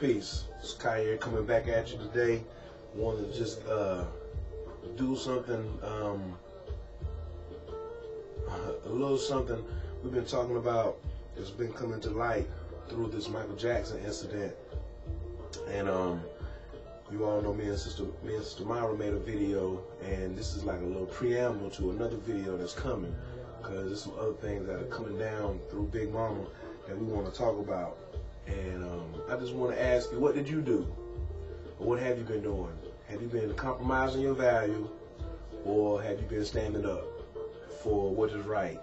Peace. It's Kai here coming back at you today. Want to just do something, a little something we've been talking about. It's been coming to light through this Michael Jackson incident. And you all know me and SiStarMyRaH made a video, and this is like a little preamble to another video that's coming, because there's some other things that are coming down through Big Mama that we want to talk about. And I just want to ask you, what did you do? Or what have you been doing? Have you been compromising your value, or have you been standing up for what is right?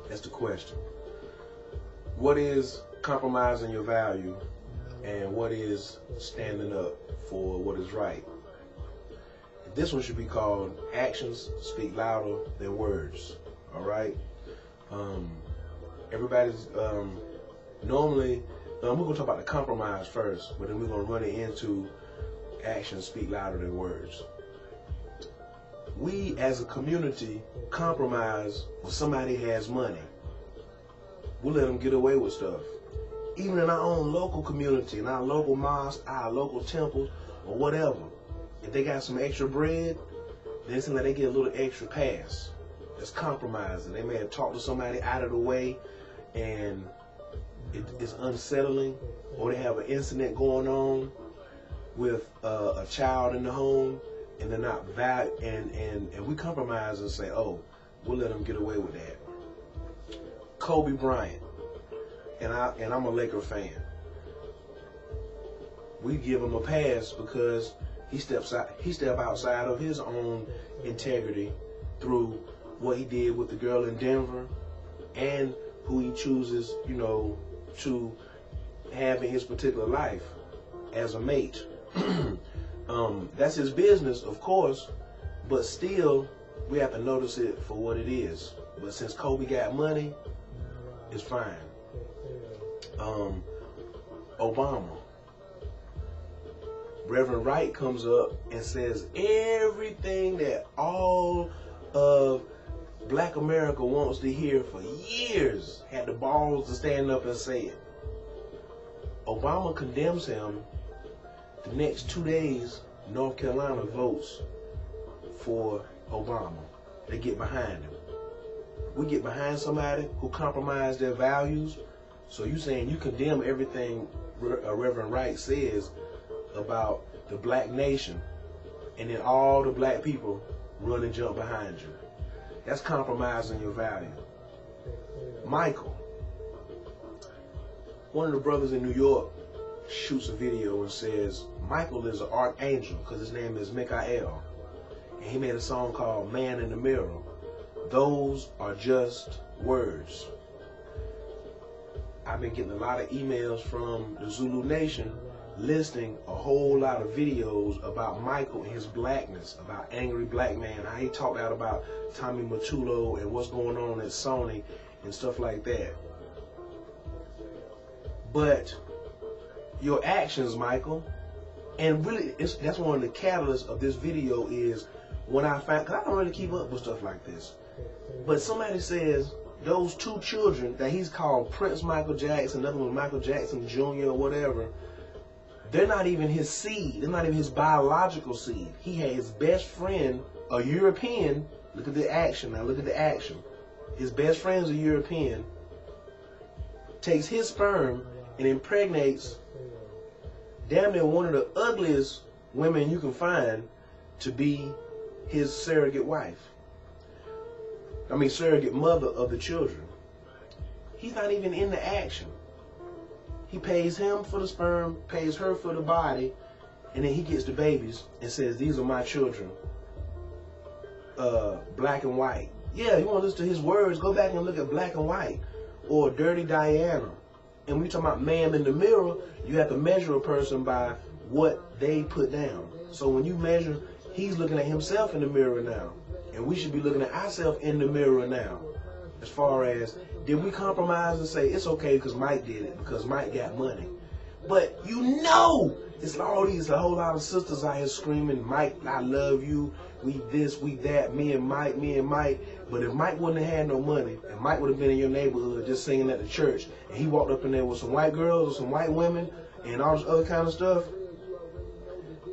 That's the question. What is compromising your value, and what is standing up for what is right? This one should be called Actions Speak Louder Than Words. All right? Everybody's normally, we're going to talk about the compromise first, but then we're going to run it into actions speak louder than words. We as a community compromise when somebody has money. We let them get away with stuff. Even in our own local community, in our local mosque, our local temples, or whatever. If they got some extra bread, then it seems like they get a little extra pass. That's compromising. They may have talked to somebody out of the way, and it's unsettling, or they have an incident going on with a child in the home, and they're not valid, and we compromise and say, oh, we'll let them get away with that. Kobe Bryant, and I'm a Laker fan. We give him a pass because he stepped outside of his own integrity through what he did with the girl in Denver, and who he chooses, you know, to have in his particular life as a mate. That's his business, of course, but still we have to notice it for what it is. But since Kobe got money, it's fine. Obama, Reverend Wright comes up and says everything that all of Black America wants to hear for years, had the balls to stand up and say it. Obama condemns him. The next 2 days, North Carolina votes for Obama. They get behind him. We get behind somebody who compromised their values. So you saying you condemn everything Reverend Wright says about the black nation, and then all the black people run and jump behind you. That's compromising your value. Michael, one of the brothers in New York, shoots a video and says Michael is an archangel because his name is Micheal, and he made a song called Man in the Mirror. Those are just words. I've been getting a lot of emails from the Zulu Nation listing a whole lot of videos about Michael and his blackness, about angry black man, how he talked out about Tommy Mottola and what's going on at Sony and stuff like that. But your actions, Michael, and really that's one of the catalysts of this video is when I found, because I don't really keep up with stuff like this, but somebody says those two children that he's called Prince Michael Jackson, another one Michael Jackson Jr. or whatever, they're not even his seed. They're not even his biological seed. He had his best friend, a European. Look at the action now. Look at the action. His best friend's a European. Takes his sperm and impregnates damn near one of the ugliest women you can find to be his surrogate wife. I mean, surrogate mother of the children. He's not even in the action. He pays him for the sperm, pays her for the body, and then he gets the babies and says, these are my children, black and white. Yeah, you want to listen to his words, go back and look at Black and White or Dirty Diana. And when you talk about man in the mirror, you have to measure a person by what they put down. So when you measure, he's looking at himself in the mirror now. And we should be looking at ourselves in the mirror now. As far as, did we compromise and say, it's okay because Mike did it, because Mike got money? But you know, it's all these, a whole lot of sisters out here screaming, Mike, I love you, we this, we that, me and Mike. But if Mike wouldn't have had no money, and Mike would have been in your neighborhood just singing at the church, and he walked up in there with some white girls or some white women and all this other kind of stuff,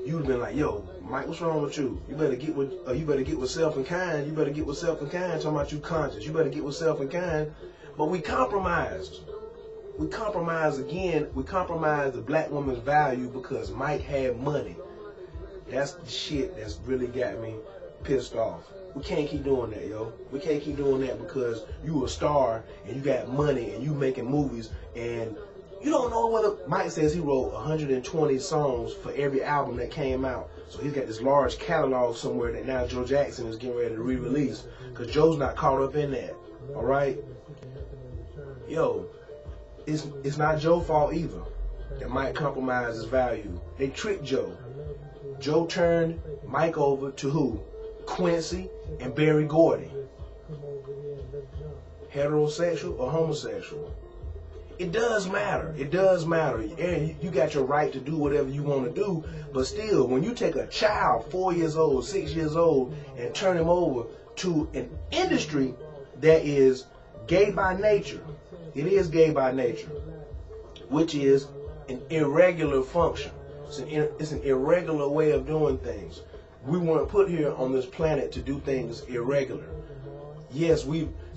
you would have been like, yo, Mike, what's wrong with you? You better get with self and kind. You better get with self and kind. Talking about you conscious. You better get with self and kind. But we compromised. We compromised again. We compromised the black woman's value because Mike had money. That's the shit that's really got me pissed off. We can't keep doing that, yo. We can't keep doing that because you a star and you got money and you making movies and you don't know whether Mike says he wrote 120 songs for every album that came out. So he's got this large catalog somewhere that now Joe Jackson is getting ready to re-release because Joe's not caught up in that. All right? Yo, it's not Joe's fault either that Mike compromised his value. They tricked Joe. Joe turned Mike over to who? Quincy and Berry Gordy. Heterosexual or homosexual? It does matter. It does matter. And you got your right to do whatever you want to do, but still, when you take a child, 4 years old, 6 years old, and turn him over to an industry that is gay by nature, it is gay by nature, which is an irregular function. It's an irregular way of doing things. We weren't put here on this planet to do things irregular. Yes,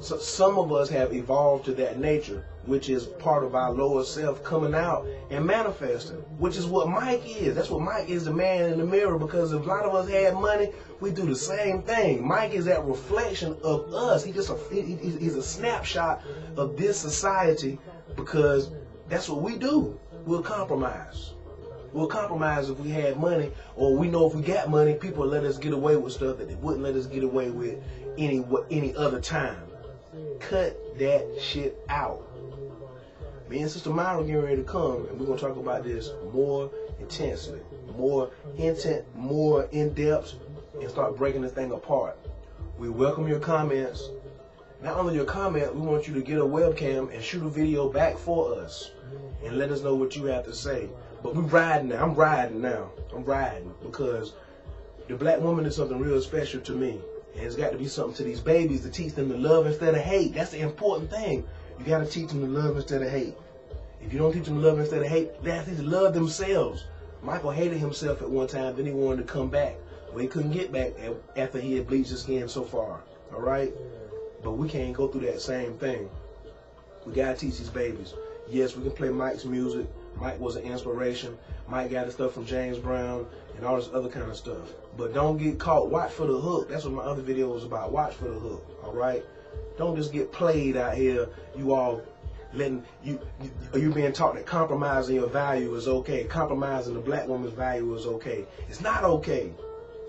some of us have evolved to that nature, which is part of our lower self coming out and manifesting, which is what Mike is. That's what Mike is, the man in the mirror, because if a lot of us had money, we do the same thing. Mike is that reflection of us. He's a snapshot of this society because that's what we do. We'll compromise. We'll compromise if we had money, or we know if we got money, people will let us get away with stuff that they wouldn't let us get away with any other time. Cut that shit out. Me and Sister Myra getting ready to come, and we're going to talk about this more intensely, more in depth, and start breaking this thing apart. We welcome your comments. Not only your comment, we want you to get a webcam and shoot a video back for us and let us know what you have to say. But we're riding now. I'm riding now. I'm riding because the black woman is something real special to me. And it's got to be something to these babies to teach them to love instead of hate. That's the important thing. You got to teach them to love instead of hate. If you don't teach them to love instead of hate, they have to love themselves. Michael hated himself at one time, then he wanted to come back. Well, he couldn't get back after he had bleached his skin so far. All right? But we can't go through that same thing. We got to teach these babies. Yes, we can play Mike's music. Mike was an inspiration. Mike got his stuff from James Brown and all this other kind of stuff. But don't get caught. Watch for the hook. That's what my other video was about. Watch for the hook. All right? Don't just get played out here. You all letting you being taught that compromising your value is okay. Compromising the black woman's value is okay. It's not okay.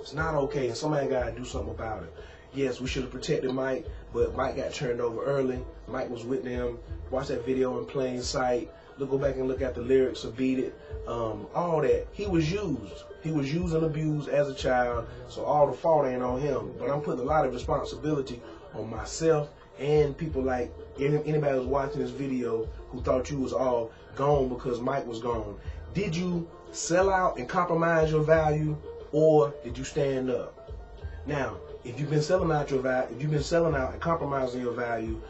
It's not okay. And somebody got to do something about it. Yes, we should have protected Mike, but Mike got turned over early. Mike was with them. Watch that video in plain sight. Go back and look at the lyrics of Beat It. All that. He was used. He was used and abused as a child, so all the fault ain't on him. But I'm putting a lot of responsibility on myself and people like anybody who's watching this video who thought you was all gone because Mike was gone. Did you sell out and compromise your value, or did you stand up? Now, if you've been selling out your value, if you've been selling out and compromising your value,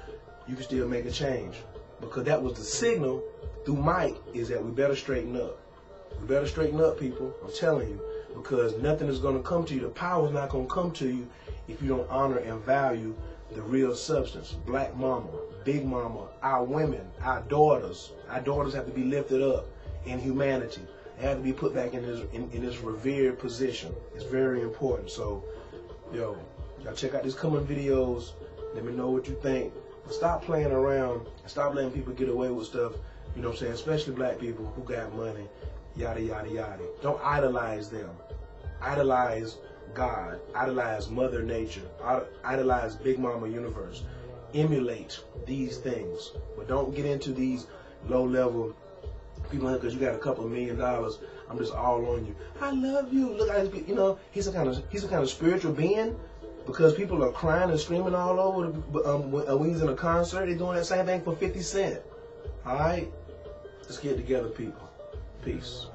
you can still make a change, because that was the signal through Mike, is that we better straighten up. We better straighten up, people. I'm telling you, because nothing is going to come to you. The power is not going to come to you if you don't honor and value the real substance. Black mama, big mama, our women, our daughters. Our daughters have to be lifted up in humanity. They have to be put back in this revered position. It's very important. So, yo, y'all check out these coming videos. Let me know what you think. Stop playing around and stop letting people get away with stuff. You know what I'm saying? Especially black people who got money. Yada, yada, yada. Don't idolize them. Idolize God. Idolize Mother Nature. Idolize Big Mama Universe. Emulate these things. But don't get into these low-level people because you got a couple of $1 million. I'm just all on you. I love you. Look at this. You know, he's a kind of spiritual being, because people are crying and screaming all over when he's in a concert. They're doing that same thing for 50 Cent. All right? Let's get together, people. Peace.